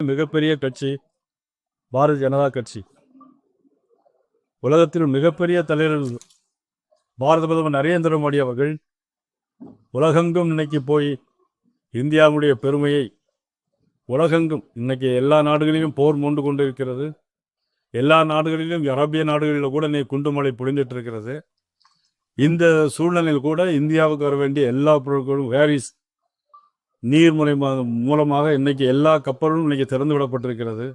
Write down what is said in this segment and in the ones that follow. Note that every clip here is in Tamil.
மிகப்பெரிய கட்சி பாரதிய ஜனதா கட்சி. உலகத்தில் மிகப்பெரிய தலைவர் பாரத பிரதமர் நரேந்திர மோடி அவர்கள் உலகெங்கும் இன்னைக்கு போய் இந்தியாவுடைய பெருமையை உலகெங்கும் இன்னைக்கு எல்லா நாடுகளிலும் போர் மூண்டு கொண்டு இருக்கிறது. எல்லா நாடுகளிலும் அரபிய நாடுகளில் கூட இன்னைக்கு குண்டுமழை பொழிந்துட்டு இருக்கிறது. இந்த சூழ்நிலையில் கூட இந்தியாவுக்கு வர வேண்டிய எல்லா பொருட்களும் வேரிஸ் நீர்முறை மூலமாக இன்னைக்கு எல்லா கப்பலும் இன்னைக்கு திறந்து விடப்பட்டிருக்கிறது.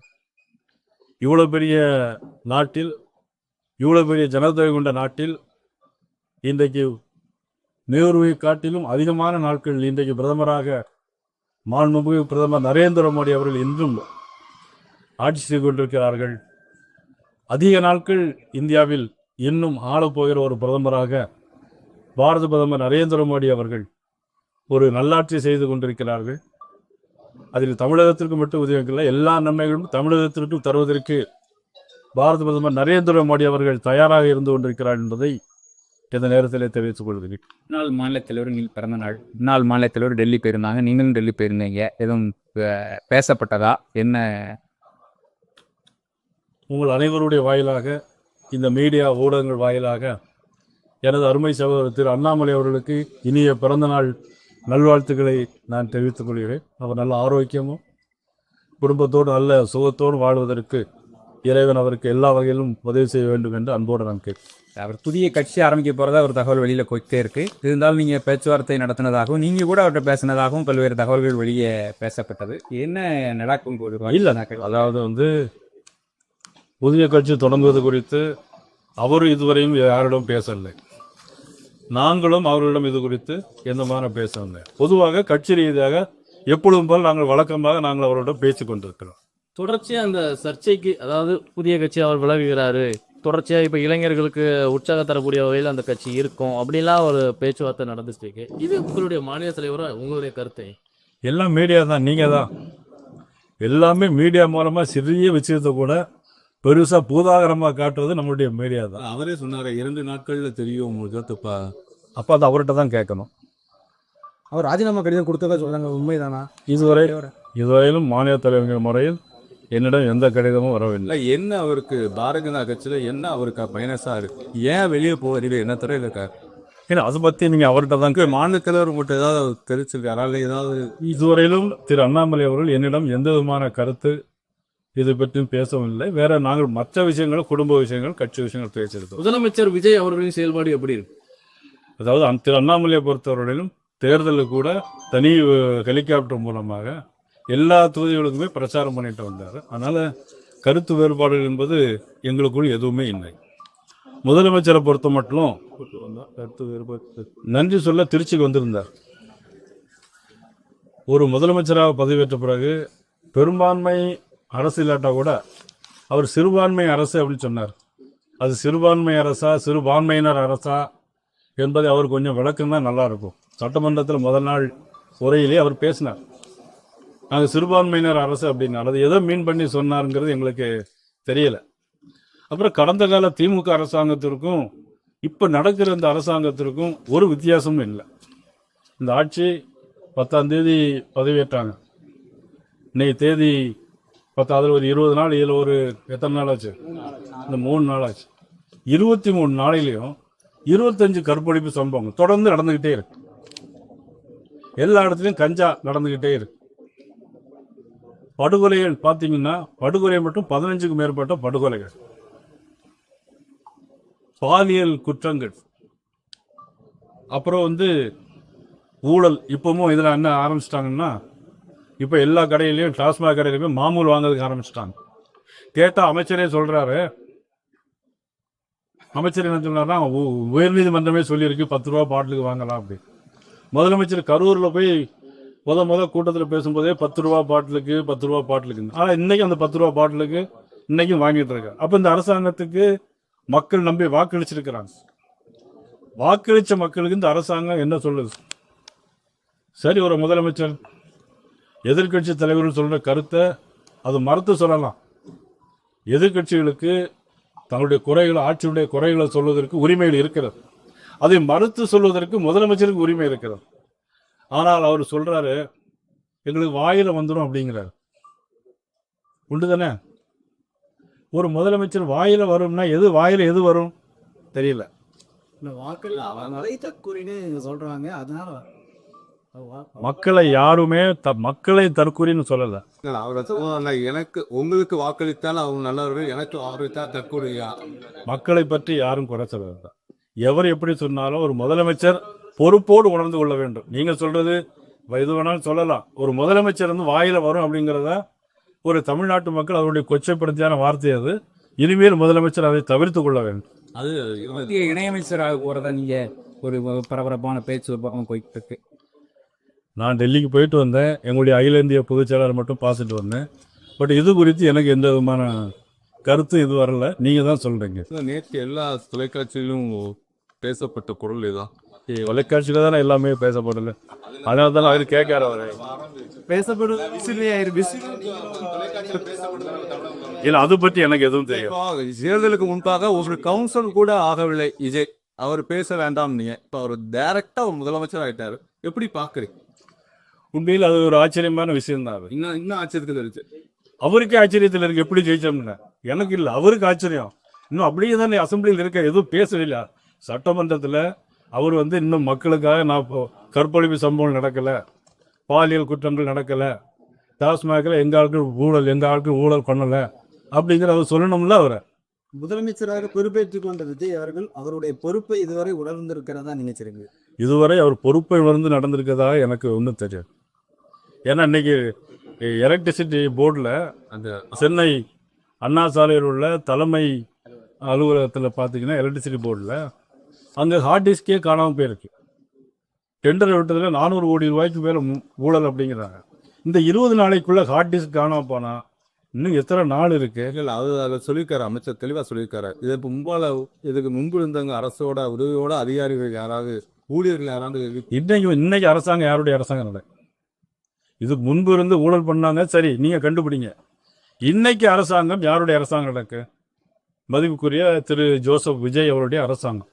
இவ்வளோ பெரிய நாட்டில், இவ்வளோ பெரிய ஜனத்தொகை கொண்ட நாட்டில் இன்றைக்கு நேருவை காட்டிலும் அதிகமான நாட்கள் இன்றைக்கு பிரதமராக மாண்புமிகு பிரதமர் நரேந்திர மோடி அவர்கள் இன்றும் ஆட்சி செய்து கொண்டிருக்கிறார்கள். அதிக நாட்கள் இந்தியாவில் இன்னும் ஆளப்போகிற ஒரு பிரதமராக பாரத பிரதமர் நரேந்திர மோடி அவர்கள் ஒரு நல்லாட்சி செய்து கொண்டிருக்கிறார்கள். அதில் தமிழகத்திற்கு மட்டும் உதவிக்கல, எல்லா நன்மைகளும் தமிழகத்திற்கும் தருவதற்கு பாரத பிரதமர் நரேந்திர மோடி அவர்கள் தயாராக இருந்து கொண்டிருக்கிறார் என்பதை இந்த நேரத்தில் தெரிவித்துக் கொள்கிறேன். முன்னாள் மாநில தலைவர் பிறந்த நாள், முன்னாள் மாநில தலைவர் டெல்லி போயிருந்தாங்க, நீங்களும் டெல்லி போயிருந்தீங்க. எதுவும் பேசப்பட்டதா என்ன? உங்கள் அனைவருடைய வாயிலாக, இந்த மீடியா ஊடகங்கள் வாயிலாக எனது அருமை சகோதரர் திரு அண்ணாமலை அவர்களுக்கு இனிய பிறந்தநாள் நல்வாழ்த்துக்களை நான் தெரிவித்துக் கொள்கிறேன். அவர் நல்ல ஆரோக்கியமும் குடும்பத்தோடு நல்ல சுகத்தோடு வாழ்வதற்கு இறைவன் அவருக்கு எல்லா வகையிலும் உதவி செய்ய வேண்டும் என்று அன்போடு நான் கேட்கிறேன். அவர் புதிய கட்சி ஆரம்பிக்க போகிறதா ஒரு தகவல் வெளியில் போய்கிட்டே இருக்குது. இருந்தாலும் நீங்கள் பேச்சுவார்த்தை நடத்தினதாகவும் நீங்கள் கூட அவர்கிட்ட பேசினதாகவும் பல்வேறு தகவல்கள் வெளியே பேசப்பட்டது. என்ன நடக்கும் போது இல்லை, அதாவது புதிய கட்சி தொடங்குவது குறித்து அவரும் இதுவரையும் யாரிடம் பேசவில்லை. நாங்களும் அவர்களிடம் இது குறித்து எந்த மாதிரி பேசவில்லை. பொதுவாக கட்சி ரீதியாக எப்பொழுதும் போல் நாங்கள் வழக்கமாக நாங்கள் அவர்களிடம் பேசிக் கொண்டிருக்கிறோம். தொடர்ச்சியாக அந்த சர்ச்சைக்கு, அதாவது புதிய கட்சி அவர் விலகுகிறாரு, தொடர்ச்சியாக இப்போ இளைஞர்களுக்கு உற்சாகம் தரக்கூடிய வகையில் அந்த கட்சி இருக்கும் அப்படிலாம் ஒரு பேச்சுவார்த்தை நடந்துட்டு இருக்கு. இது உங்களுடைய மாநில தலைவராக உங்களுடைய கருத்தை? எல்லாம் மீடியா தான், நீங்கள் தான் எல்லாமே மீடியா மூலமாக சிறிய விஷயத்தை கூட பெருசாக பூதாகரமாக காட்டுறது நம்மளுடைய மீடியா தான். அவரே சொன்னார் 2 நாட்களில் தெரியும் உங்களுக்கு. அப்போ அது அவர்கிட்ட தான் கேட்கணும். அவர் ராஜினாமா கடிதம் கொடுத்ததா சொல்கிறாங்க, உண்மைதானா? இதுவரையிலும் மாநில தலைவர்கள் முறையில் என்னிடம் எந்த கடிதமும் வரவில்லை. என்ன அவருக்கு பாரதிய ஜனதா கட்சியில் என்ன அவருக்கு மைனஸாக இருக்கு? ஏன் வெளியே போகிறீங்க? என்ன துறையில் இருக்கார்? ஏன்னா அதை பற்றி நீங்கள் அவர்கிட்ட தான் மாநில தலைவர் உங்கள்கிட்ட ஏதாவது தெரிவிச்சிருக்காரு? ஏதாவது இதுவரையிலும் திரு அண்ணாமலை அவர்கள் என்னிடம் எந்த விதமான கருத்து இது பற்றியும் பேசவில்லை. வேற நாங்கள் மற்ற விஷயங்கள், குடும்ப விஷயங்கள், கட்சி விஷயங்கள் பேசியிருக்கோம். முதலமைச்சர் விஜய் அவர்களின் செயல்பாடு எப்படி இருக்கு? அதாவது திரு அண்ணாமலையை பொறுத்தவரையிலும் தேர்தலில் கூட தனி ஹெலிகாப்டர் மூலமாக எல்லா தொகுதிகளுக்குமே பிரச்சாரம் பண்ணிட்டு வந்தார். அதனால் கருத்து வேறுபாடுகள் என்பது எங்களுக்குள் எதுவுமே இல்லை. முதலமைச்சரை பொறுத்த மட்டும் கருத்து வேறுபாடு நன்றி சொல்ல திருச்சிக்கு வந்திருந்தார். ஒரு முதலமைச்சராக பதவியேற்ற பிறகு பெரும்பான்மை அரசு இல்லாட்டா கூட அவர் சிறுபான்மை அரசு அப்படின்னு சொன்னார். அது சிறுபான்மை அரசா சிறுபான்மையினர் அரசா என்பதை அவர் கொஞ்சம் விளக்கம் தான் நல்லாயிருக்கும். சட்டமன்றத்தில் முதல் நாள் உரையிலே அவர் பேசினார், நாங்கள் சிறுபான்மையினர் அரசு அப்படின்னார். அது எதோ மீன் பண்ணி சொன்னாருங்கிறது எங்களுக்கு தெரியல. அப்புறம் கடந்த கால திமுக அரசாங்கத்திற்கும் இப்போ நடக்கிற இந்த அரசாங்கத்திற்கும் ஒரு வித்தியாசமும் இல்லை. இந்த ஆட்சி 10ஆம் தேதி பதவியேற்றாங்க. இன்னைக்கு தேதி 10, அதில் ஒரு 20 நாள், இதில் ஒரு எத்தனை நாள் ஆச்சு? இந்த 3 நாள் ஆச்சு. 23 நாளிலையும் 25 கற்பழிப்பு சம்பவங்கள் தொடர்ந்து நடந்துக்கிட்டே இருக்கு. எல்லா இடத்துலையும் கஞ்சா நடந்துக்கிட்டே இருக்கு. படுகொலைகள் பார்த்தீங்கன்னா படுகொலை மட்டும் 15க்கும் மேற்பட்ட படுகொலைகள், பாலியல் குற்றங்கள், அப்புறம் ஊழல். இப்பவும் இதில் என்ன ஆரம்பிச்சிட்டாங்கன்னா, இப்போ எல்லா கடையிலையும், டாஸ்மாக் கடையிலுமே மாமூல் வாங்கிறதுக்கு ஆரம்பிச்சிட்டாங்க. கேட்டால் அமைச்சரே சொல்கிறாரு, அமைச்சர் என்ன சொன்னார்னா, உயர்நீதிமன்றமே சொல்லியிருக்கு 10 ரூபா பாட்டிலுக்கு வாங்கலாம் அப்படி. முதலமைச்சர் கரூரில் போய் முத கூட்டத்தில் பேசும்போதே 10 ரூபா பாட்டிலுக்கு 10 ரூபா பாட்டிலுக்கு. ஆனால் இன்றைக்கி அந்த 10 ரூபா பாட்டிலுக்கு இன்றைக்கும் வாங்கிட்டு இருக்காரு. அப்போ இந்த அரசாங்கத்துக்கு மக்கள் நம்பி வாக்களிச்சிருக்கிறாங்க. வாக்களித்த மக்களுக்கு இந்த அரசாங்கம் என்ன சொல்லுது? சரி, ஒரு முதலமைச்சர் எதிர்கட்சி தலைவர்கள் சொல்கிற கருத்தை அது மறுத்து சொல்லலாம். எதிர்கட்சிகளுக்கு தங்களுடைய குறைகளை, ஆட்சியுடைய குறைகளை சொல்வதற்கு உரிமைகள் இருக்கிறது. அதை மறுத்து சொல்வதற்கு முதலமைச்சருக்கு உரிமை இருக்கிறது. ஆனால் அவர் சொல்றாரு, எங்களுக்கு வாயில வந்துடும் அப்படிங்கிறார். உண்டு தானே? ஒரு முதலமைச்சர் வாயில் வரும்னா வாயில் எது வரும் தெரியல. இந்த வாக்கள் தற்கூறின்னு சொல்றாங்க. அதனால மக்களை யாருமே மக்களை தற்கூறின்னு சொல்லலை. அவர் எனக்கு உங்களுக்கு வாக்களித்தால் அவங்க நல்லவர்கள், எனக்கு வாக்களித்தால் தற்கொலையா? மக்களை பற்றி யாரும் குறை சொல்லல. எவர் எப்படி சொன்னாலும் ஒரு முதலமைச்சர் பொறுப்போடு உணர்ந்து கொள்ள வேண்டும். நீங்கள் சொல்றது எது வேணாலும் சொல்லலாம். ஒரு முதலமைச்சர் வந்து வாயில வரும் அப்படிங்கிறத ஒரு தமிழ்நாட்டு மக்கள் அவருடைய கொச்சைப்படுத்தியான வார்த்தை அது. இனிமேல் முதலமைச்சர் அதை தவிர்த்து கொள்ள வேண்டும். அது மத்திய இணையமைச்சராக போகிறதா நீங்கள் ஒரு பரபரப்பான பேச்சு பக்கம் போயிட்டு இருக்கு. நான் டெல்லிக்கு போயிட்டு வந்தேன். எங்களுடைய அகில இந்திய பொதுச் செயலாளர் மட்டும் பார்த்துட்டு வந்தேன். பட் இது குறித்து எனக்கு எந்த விதமான கருத்து இது வரல. நீங்கள் தான் சொல்கிறீங்க. நேற்று எல்லா தொலைக்காட்சியிலும் பேசப்பட்ட குரல் இதுதான். தொலைக்காட்சியில் தானே எல்லாமே பேசப்படல. அதனால தானே அவர் கேட்காரு. அவரை இல்லை, அது பற்றி எனக்கு எதுவும் தெரியும். தேர்தலுக்கு முன்பாக ஒரு கவுன்சில் கூட ஆகவில்லை விஜய். அவர் பேச வேண்டாம். நீங்க இப்போ அவர் டைரக்டா ஒரு முதலமைச்சர் ஆயிட்டாரு. எப்படி பாக்குறீங்க? உண்மையில் அது ஒரு ஆச்சரியமான விஷயம் தான். இன்னும் ஆச்சரியத்தில் இருக்கு. அவருக்கே ஆச்சரியத்தில் இருக்கு. எப்படி ஜெயிச்சோம்னு எனக்கு இல்லை, அவருக்கு ஆச்சரியம். இன்னும் அப்படியே தானே அசம்பிளியில் இருக்க, எதுவும் பேசவில்லை. சட்டமன்றத்தில் அவர் வந்து இன்னும் மக்களுக்காக நான் கற்பழிப்பு சம்பவம் நடக்கலை, பாலியல் குற்றங்கள் நடக்கலை, டாஸ்மாகில் எங்கள் ஆட்கள் ஊழல் பண்ணலை அப்படிங்கிற அவர் சொல்லணும்ல. அவரை முதலமைச்சராக பொறுப்பேற்றுக் கொண்ட விஜய் அவர்கள் அவருடைய பொறுப்பை இதுவரை உணர்ந்திருக்கிறதா நினைச்சிருங்க? இதுவரை அவர் பொறுப்பை உணர்ந்து நடந்திருக்கிறதாக எனக்கு ஒன்றும் தெரியாது. ஏன்னா இன்னைக்கு எலக்ட்ரிசிட்டி போர்டில் அந்த சென்னை அண்ணா சாலையில் உள்ள தலைமை அலுவலகத்தில் பார்த்தீங்கன்னா எலக்ட்ரிசிட்டி போர்டில் அங்கே ஹார்ட் டிஸ்கே காணாமல் போயிருக்கு. டெண்டர் விட்டதில் 400 கோடி ரூபாய்க்கு மேலே ஊழல் அப்படிங்கிறாங்க. இந்த 20 நாளைக்குள்ளே ஹார்ட் டிஸ்க் காணாமல் போனால் இன்னும் எத்தனை நாள் இருக்கு? இல்லை, அது அதில் சொல்லியிருக்காரு, அமைச்சர் தெளிவாக சொல்லியிருக்காரு. இதுக்கு முன்பு இருந்தவங்க அரசோட உதவியோட அதிகாரிகள் யாராவது, ஊழியர்கள் யாராவது இன்னைக்கு அரசாங்கம் யாருடைய அரசாங்கம் இல்லை. இது முன்பு இருந்து ஊழல் பண்ணாங்க, சரி நீங்கள் கண்டுபிடிங்க. இன்னைக்கு அரசாங்கம் யாருடைய அரசாங்கம் நடக்கு? மதிப்புக்குரிய திரு ஜோசப் விஜய் அவருடைய அரசாங்கம்.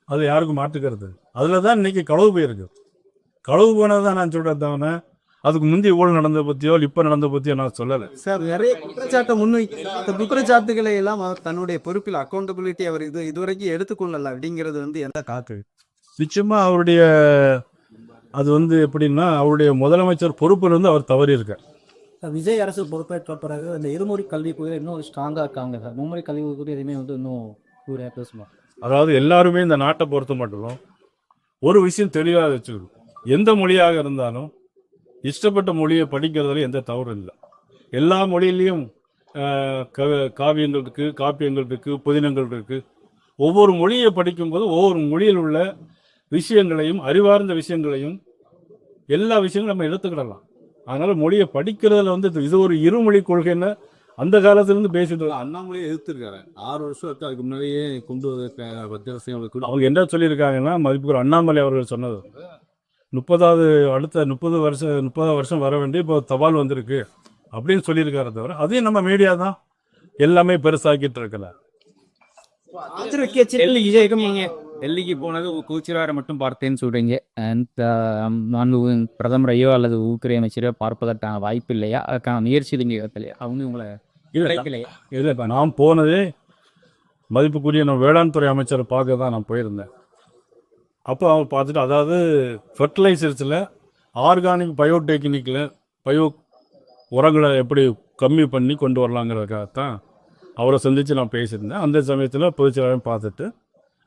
அது யாருக்கும் மாற்றுக்கிறது. அதில் தான் இன்னைக்கு களவு போயிருக்கு. களவு போனதான் நான் சொல்கிறேன் தவிர அதுக்கு முந்தைய ஊழல் நடந்த பற்றியோ இப்போ நடந்த பற்றியோ நான் சொல்லலை. சார், நிறைய குற்றச்சாட்டை முன்வைக்க குற்றச்சாட்டுகளை எல்லாம் அவர் தன்னுடைய பொறுப்பில் அக்கௌண்டபிலிட்டி அவர் இதுவரைக்கும் எடுத்துக்கொள்ளல அப்படிங்கிறது வந்து எந்த காக்கு? நிச்சயமாக அவருடைய அது வந்து எப்படின்னா அவருடைய முதலமைச்சர் பொறுப்பிலிருந்து அவர் தவறி இருக்கார். விஜய் அரசு பொறுப்பேற்ற பிறகு அந்த இருமொழி கல்வி கூட இன்னும் ஸ்ட்ராங்காக இருக்காங்க சார். மும்மொழி கல்வி கூட எதுவுமே வந்து இன்னும் கூறியா பேசுமா? அதாவது எல்லாருமே இந்த நாட்டை பொறுத்த மட்டும் ஒரு விஷயம் தெளிவாக வச்சுக்கணும். எந்த மொழியாக இருந்தாலும் இஷ்டப்பட்ட மொழியை படிக்கிறதுல எந்த தவறும் இல்லை. எல்லா மொழியிலையும் காவியங்கள் இருக்குது, காப்பியங்கள் இருக்குது, புதினங்கள் இருக்குது. ஒவ்வொரு மொழியை படிக்கும்போது ஒவ்வொரு மொழியில் உள்ள விஷயங்களையும் அறிவார்ந்த விஷயங்களையும் எல்லா விஷயங்களும் நம்ம எடுத்துக்கிடலாம். அதனால் மொழியை படிக்கிறதுல வந்து இது ஒரு இருமொழி கொள்கைன்னு அந்த காலத்திலேருந்து பேசிட்டு அண்ணாமலையே எதிர்த்திருக்காரு. 6 வருஷம் அதுக்கு முன்னாடியே கொண்டு வந்த அவங்க என்ன சொல்லியிருக்காங்கன்னா, மதிப்புக்குரிய அண்ணாமலை அவர்கள் சொன்னது 30 வருஷம் வர வேண்டிய இப்போ தபால் வந்திருக்கு அப்படின்னு சொல்லியிருக்காரு. தவிர அதையும் நம்ம மீடியா தான் எல்லாமே பெருசாக்கிட்டு இருக்கல. டெல்லிக்கு போனது கூச்சிராரை மட்டும் பார்த்தேன்னு சொல்றீங்க. நான் பிரதமர் ஐயோ அல்லது உள்துறை அமைச்சரையோ பார்ப்பதற்கான வாய்ப்பு இல்லையா? அதுக்கான முயற்சி இல்லையா? அவங்க உங்களை இல்லை, இப்போ நான் போனதே மதிப்புக்குரிய நம்ம வேளாண் துறை அமைச்சரை பார்க்க தான் நான் போயிருந்தேன். அப்போ அவர் பார்த்துட்டு, அதாவது ஃபெர்டிலைசர்ஸில் ஆர்கானிக் பயோடெக்னிக்கில் உரங்களை எப்படி கம்மி பண்ணி கொண்டு வரலாங்கிறதுக்காகத்தான் அவரை சந்தித்து நான் பேசியிருந்தேன். அந்த சமயத்தில் பொதுச்செயலாளரையும் பார்த்துட்டு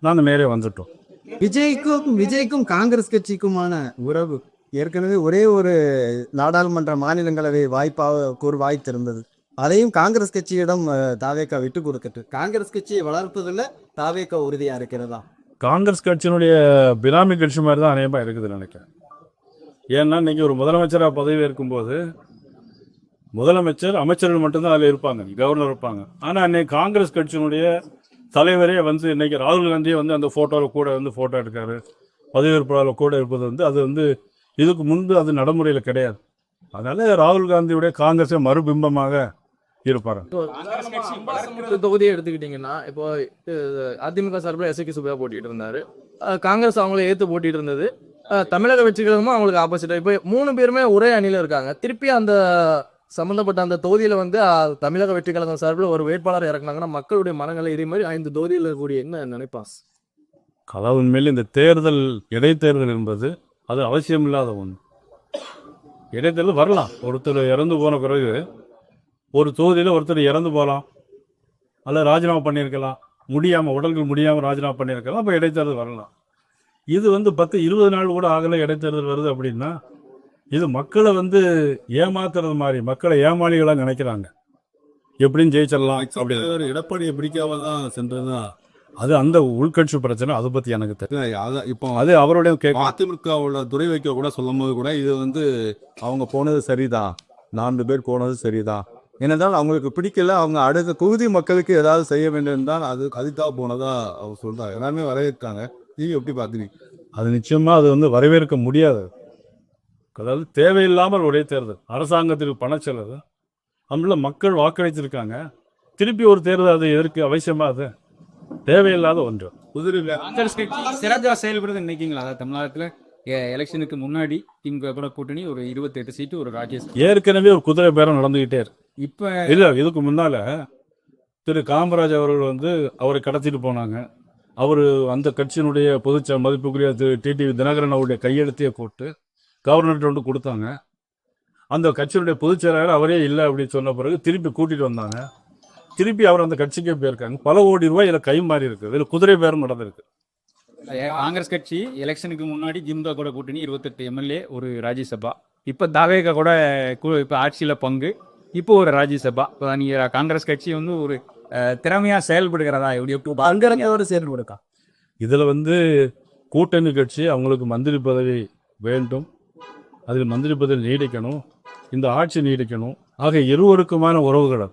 நாங்கள் நேரே வந்துட்டோம். விஜய்க்கும் காங்கிரஸ் கட்சிக்குமான உறவு ஏற்கனவே ஒரே ஒரு நாடாளுமன்ற மாநிலங்களவை வாய்ப்பாக வாய்த்திருந்தது. அதையும் காங்கிரஸ் கட்சியிடம் தாவேக்கா விட்டு கொடுத்துட்டு காங்கிரஸ் கட்சியை வளர்ப்பதில் தாவேக்கா உறுதியா இருக்கிறதா? காங்கிரஸ் கட்சியினுடைய பினாமி கட்சி மாதிரி தான் அநேகமாக இருக்குதுன்னு நினைக்கிறேன். ஏன்னா இன்றைக்கி ஒரு முதலமைச்சராக பதவி இருக்கும்போது முதலமைச்சர் அமைச்சர்கள் மட்டும்தான் அதில் இருப்பாங்க, கவர்னர் இருப்பாங்க. ஆனால் இன்னைக்கு காங்கிரஸ் கட்சியினுடைய தலைவரே வந்து இன்னைக்கு ராகுல் காந்தியே வந்து அந்த ஃபோட்டோவில் கூட வந்து ஃபோட்டோ எடுக்காரு, பதவியேற்பாளர் கூட இருப்பது வந்து அது வந்து இதுக்கு முன்பு அது நடைமுறையில் கிடையாது. அதனால ராகுல் காந்தியுடைய காங்கிரஸை மறுபிம்பமாக இருப்பாரு. தொகுதியை எடுத்துக்கிட்டீங்கன்னா இப்போ அதிமுக சார்பில் எஸ்கே சுப்பையா போட்டிட்டு இருந்தாரு, காங்கிரஸ் அவங்கள ஏற்று போட்டிட்டு இருந்தது, தமிழக வெற்றிகளும் அவங்களுக்கு ஆப்போசிட்டா. இப்போ 3 பேருமே ஒரே அணியில இருக்காங்க. திருப்பி அந்த சம்பந்தப்பட்ட அந்த தொகுதியில வந்து தமிழக வெற்றி கழகம் சார்பில் ஒரு வேட்பாளர் இறக்குனாங்கன்னா மக்களுடைய மனங்களை இதே மாதிரி 5 தொகுதியில் இருக்கக்கூடிய என்ன நினைப்பான்? அதாவது உண்மையில் இந்த தேர்தல் இடைத்தேர்தல் என்பது அது அவசியமில்லாத ஒன்று. இடைத்தேர்தல் வரலாம். ஒருத்தர் இறந்து போன பிறகு ஒரு தொகுதியில் ஒருத்தர் இறந்து போகலாம், அல்ல ராஜினாமா பண்ணியிருக்கலாம், உடல்கள் முடியாமல் ராஜினாமா பண்ணியிருக்கலாம். அப்போ இடைத்தேர்தல் வரலாம். இது வந்து 10-20 நாள் கூட ஆகலை இடைத்தேர்தல் வருது அப்படின்னா இது மக்களை வந்து ஏமாத்துறது மாதிரி, மக்களை ஏமாளிகளாக நினைக்கிறாங்க. எப்படின்னு ஜெயிச்சிடலாம் அப்படி. எடப்பாடியை பிடிக்காம தான் சென்றதுதான் அது அந்த உள்கட்சி பிரச்சனை. அதை பற்றி எனக்கு தெரியும். அதான் இப்போ அது அவருடைய அதிமுகவோட துறை வைக்க கூட சொல்லும் போது கூட இது வந்து அவங்க போனது சரிதான், 4 பேர் போனது சரிதான், ஏனென்றால் அவங்களுக்கு பிடிக்கல, அவங்க அடுத்த தொகுதி மக்களுக்கு ஏதாவது செய்ய வேண்டும் தான் அது அதுக்காக போனதா அவர் சொல்றாங்க. எல்லாருமே வரவேற்றாங்க. நீங்க எப்படி பார்க்குறீங்க? அது நிச்சயமாக அது வந்து வரவேற்க முடியாது. அதாவது தேவையில்லாமல் ஒரே தேர்தல், அரசாங்கத்திற்கு பணச்செலவு, நம்மள மக்கள் வாக்களித்திருக்காங்க, திருப்பி ஒரு தேர்தல் அது எதற்கு அவசியமாக? அது தேவையில்லாத ஒன்று. காங்கிரஸ் கட்சி சிறப்பாக செயல்படுறது நினைக்கிங்களா? அதாவது தமிழ்நாட்டில் எலெக்ஷனுக்கு முன்னாடி திமுக கூட கூட்டணி ஒரு 28 சீட்டு, ஒரு ராஜ்யசபா. ஏற்கனவே ஒரு குதிரை பேரம் நடந்துகிட்டே இருக்கு. இப்போ இல்லை, இதுக்கு முன்னால திரு காமராஜ் அவர்கள் வந்து அவரை கடத்திட்டு போனாங்க. அவர் அந்த கட்சியினுடைய மதிப்புக்குரிய திரு டிடிவி தினகரன் அவருடைய கையெழுத்தையே போட்டு கவர்னர்கிட்ட வந்து கொடுத்தாங்க. அந்த கட்சியினுடைய பொதுச் செயலாளர் அவரே இல்லை அப்படின்னு சொன்ன பிறகு திருப்பி கூட்டிட்டு வந்தாங்க. திருப்பி அவர் அந்த கட்சிக்கே போயிருக்காங்க. பல கோடி ரூபாய் இதில் கை மாறி இருக்கு. இதில் குதிரை பேரம் நடந்திருக்கு. காங்கிரஸ் கட்சி எலெக்ஷனுக்கு முன்னாடி திமுக கூட கூட்டணி 28 எம்எல்ஏ, ஒரு ராஜ்யசபா. இப்போ தாவேக கூட இப்போ ஆட்சியில் பங்கு, இப்போ ஒரு ராஜ்யசபா. இப்போ நீங்கள் காங்கிரஸ் கட்சி வந்து ஒரு திறமையாக செயல்படுகிறதா? எப்படி அங்கரங்கோட செயல்படுக்கா? இதில் வந்து கூட்டணி கட்சி அவங்களுக்கு மந்திரி பதவி வேண்டும், அதில் மந்திரி பதவி நீடிக்கணும், இந்த ஆட்சி நீடிக்கணும். ஆக இருவருக்குமான உறவுகள்.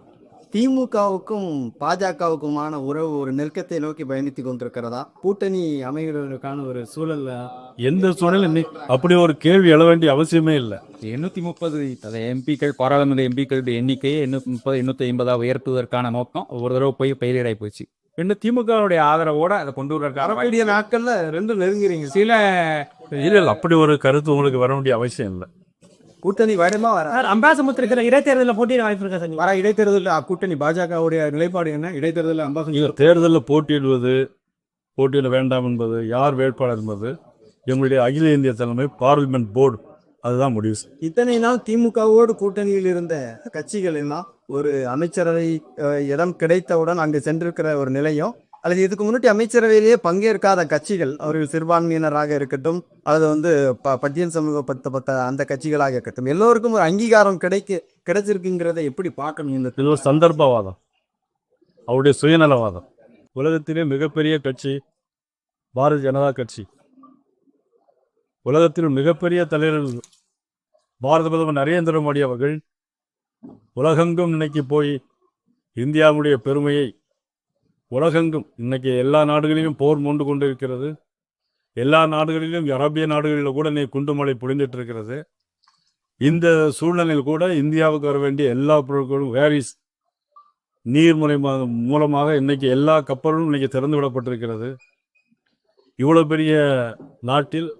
திமுகவுக்கும் பாஜகவுக்குமான உறவு ஒரு நெருக்கத்தை நோக்கி பயணித்து கொண்டிருக்கிறதா? கூட்டணி அமைகிறதுக்கான ஒரு சூழல்ல எந்த சூழலும் அப்படி ஒரு கேள்வி எழ வேண்டிய அவசியமே இல்லை. 830 எம்பிக்கள், பாராளுமன்ற எம்பிக்களுடைய எண்ணிக்கையை 830 850 உயர்த்துவதற்கான நோக்கம் ஒரு தடவை போய் பயிரிடாய் போச்சு. இன்னும் திமுகவுடைய ஆதரவோட அதை கொண்டு வருவதற்காக வரக்கூடிய நாட்கள்ல ரெண்டும் நெருங்குறீங்க. சில இல்லை, அப்படி ஒரு கருத்து உங்களுக்கு வர வேண்டிய அவசியம் இல்லை. கூட்டணி வருமா வர அம்பாசமுத்திர இடைத்தேர்தலில் போட்டியிட வாய்ப்பு இருக்கா சார்? வர இடைத்தேர்தலில் கூட்டணி பாஜகவுடைய நிலைப்பாடு என்ன? இடைத்தேர்தலில் அம்பாசமுத்திர தேர்தலில் போட்டியிட வேண்டாம் என்பது, யார் வேட்பாளர் என்பது எங்களுடைய அகில இந்திய தலைமை பார்லிமெண்ட் போர்டு அதுதான் முடிவு. இத்தனை நாள் திமுகவோடு கூட்டணியில் இருந்த கட்சிகள் எல்லாம் ஒரு அமைச்சரவை இடம் கிடைத்தவுடன் அங்கு சென்றிருக்கிற ஒரு நிலையும், அல்லது இதுக்கு முன்னாடி அமைச்சரவையிலேயே பங்கேற்காத கட்சிகள், அவர்கள் சிறுபான்மையினராக இருக்கட்டும், அல்லது வந்து பட்டியல் சமூகப்படுத்தப்பட்ட அந்த கட்சிகளாக இருக்கட்டும், எல்லோருக்கும் ஒரு அங்கீகாரம் கிடைச்சிருக்குங்கிறத எப்படி பார்க்கணும்? இது ஒரு சந்தர்ப்பவாதம், அவருடைய சுயநலவாதம். உலகத்திலே மிகப்பெரிய கட்சி பாரதிய ஜனதா கட்சி. உலகத்தில் மிகப்பெரிய தலைவர்கள் பாரத பிரதமர் நரேந்திர மோடி அவர்கள் உலகெங்கும் இன்னைக்கு போய் இந்தியாவுடைய பெருமையை உலகெங்கும், இன்னைக்கு எல்லா நாடுகளிலும் போர் மூண்டு கொண்டு இருக்கிறது. எல்லா நாடுகளிலும், அரேபிய நாடுகளில் கூட இன்னைக்கு குண்டுமழை பொழிந்துட்டு இருக்கிறது. இந்த சூழ்நிலையில் கூட இந்தியாவுக்கு வர வேண்டிய எல்லா பொருட்களும் வேரிஸ் நீர் மூலமாக இன்னைக்கு எல்லா கப்பலும் இன்னைக்கு திறந்து விடப்பட்டிருக்கிறது. இவ்வளோ பெரிய நாட்டில்,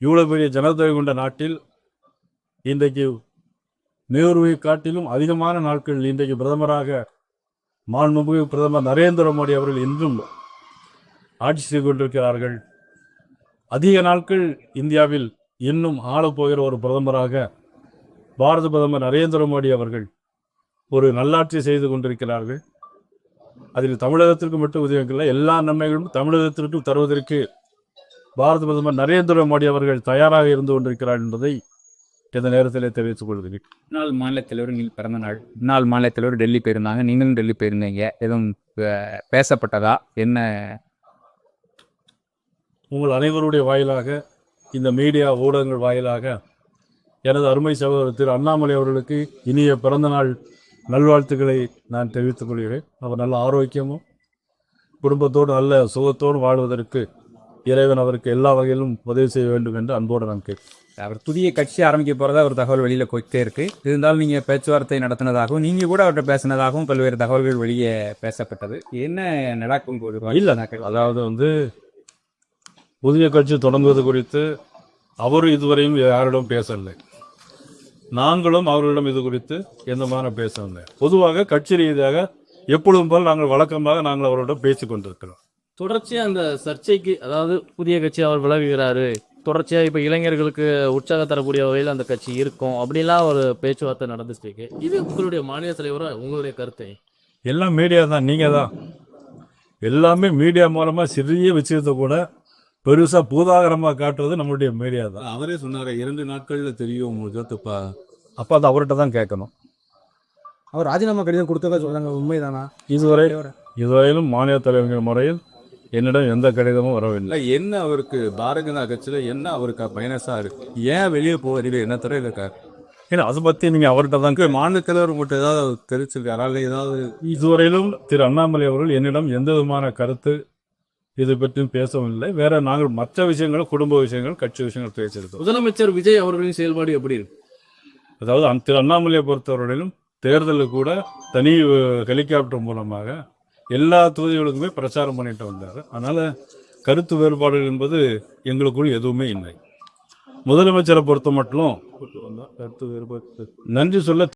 இவ்வளோ பெரிய ஜனத்தொகை கொண்ட நாட்டில் இன்றைக்கு நேருவை காட்டிலும் அதிகமான நாட்கள் இன்றைக்கு பிரதமராக மாண்புமிகு பிரதமர் நரேந்திர மோடி அவர்கள் இன்றும் ஆட்சி செய்து கொண்டிருக்கிறார்கள். அதிக நாட்கள் இந்தியாவில் இன்னும் ஆளப்போகிற ஒரு பிரதமராக பாரத பிரதமர் நரேந்திர மோடி அவர்கள் ஒரு நல்லாட்சி செய்து கொண்டிருக்கிறார்கள். அதில் தமிழகத்திற்கு மட்டும் உதவியில்லை, எல்லா நன்மைகளும் தமிழகத்திற்கு தருவதற்கு பாரத பிரதமர் நரேந்திர மோடி அவர்கள் தயாராக இருந்து கொண்டிருக்கிறார் என்பதை இந்த நேரத்தில் தெரிவித்துக் கொள்கிறேன். முன்னாள் மாநில தலைவர் நீங்கள் பிறந்த நாள், முன்னாள் மாநில தலைவர் டெல்லி போயிருந்தாங்க, நீங்களும் டெல்லி போயிருந்தீங்க. எதுவும் பேசப்பட்டதா? என்ன உங்கள் அனைவருடைய வாயிலாக, இந்த மீடியா ஊடகங்கள் வாயிலாக எனது அருமை சகோதரர் திரு அண்ணாமலை அவர்களுக்கு இனிய பிறந்தநாள் நல்வாழ்த்துக்களை நான் தெரிவித்துக் கொள்கிறேன். அவர் நல்ல ஆரோக்கியமும் குடும்பத்தோடு நல்ல சுகத்தோடு வாழ்வதற்கு இறைவன் அவருக்கு எல்லா வகையிலும் உதவி செய்ய வேண்டும் என்று அன்போடு நான் கேட்கிறேன். அவர் புதிய கட்சி ஆரம்பிக்க போகிறதா ஒரு தகவல் வெளியில் போயிட்டே இருக்கு. இருந்தாலும் நீங்கள் பேச்சுவார்த்தை நடத்தினதாகவும் நீங்கள் கூட அவர்கிட்ட பேசினதாகவும் பல்வேறு தகவல்கள் வெளியே பேசப்பட்டது. என்ன நடக்கும் போது இல்லை, அதாவது வந்து புதிய கட்சி தொடங்குவது குறித்து அவரும் இதுவரையும் யாரிடம் பேசவில்லை. நாங்களும் அவர்களிடம் இது குறித்து எந்த மாதிரி பேசவில்லை. பொதுவாக கட்சி ரீதியாக எப்பொழுதும் போல் நாங்கள் வழக்கமாக நாங்கள் அவர்களிடம் பேசிக் கொண்டிருக்கிறோம். தொடர்ச்சியா அந்த சர்ச்சைக்கு, அதாவது புதிய கட்சி அவர் விலகுகிறாரு, தொடர்ச்சியா இப்ப இளைஞர்களுக்கு உற்சாகம் தரக்கூடிய வகையில் அந்த கட்சி இருக்கும் அப்படிலாம் ஒரு பேச்சுவார்த்தை நடந்துட்டு இருக்கு. இது உங்களுடைய மாநில தலைவரா உங்களுடைய கருத்தை? எல்லாம் மீடியா தான், நீங்கள் தான். எல்லாமே மீடியா மூலமாக சிறிய விஷயத்தை கூட பெருசாக பூதாகரமாக காட்டுறது நம்மளுடைய மீடியா தான். அவரே சொன்னாரு 2 நாட்கள்ல தெரியும் உங்களுக்கு. அப்போ அது அவர்கிட்ட தான் கேட்கணும். அவர் ராஜினாமா கடிதம் கொடுத்ததா சொல்றாங்க, உண்மைதானா? இதுவரையிலும் மாநில தலைவர்கள் முறையில் என்னிடம் எந்த கடிதமும் வரவில்லை. இல்லை, என்ன அவருக்கு பாரதிய ஜனதா கட்சியில் என்ன அவருக்கு மைனஸா இருக்கு? ஏன் வெளியே போகிறீங்க? என்ன துறை இருக்காரு? ஏன்னா அதை பற்றி நீங்கள் அவர்கிட்ட தான் மாநில தலைவர் மட்டும் ஏதாவது தெரிவிச்சிருக்காரா? இல்லை ஏதாவது? இதுவரையிலும் திரு அண்ணாமலை அவர்கள் என்னிடம் எந்த விதமான கருத்து இது பற்றியும் பேசவில்லை. வேற நாங்கள் மற்ற விஷயங்கள், குடும்ப விஷயங்கள், கட்சி விஷயங்கள் பேசியிருக்கோம். முதலமைச்சர் விஜய் அவர்களின் செயல்பாடு எப்படி இருக்கு? அதாவது திரு அண்ணாமலையை பொறுத்தவரையிலும் தேர்தலில் கூட தனி ஹெலிகாப்டர் மூலமாக எல்லா தொகுதிகளுக்குமே பிரச்சாரம் பண்ணிட்டு வந்தார். அதனால் கருத்து வேறுபாடுகள் என்பது எங்களுக்குள் எதுவுமே இல்லை. முதலமைச்சரை பொறுத்த மட்டும் கருத்து வேறுபாடு நன்றி சொல்ல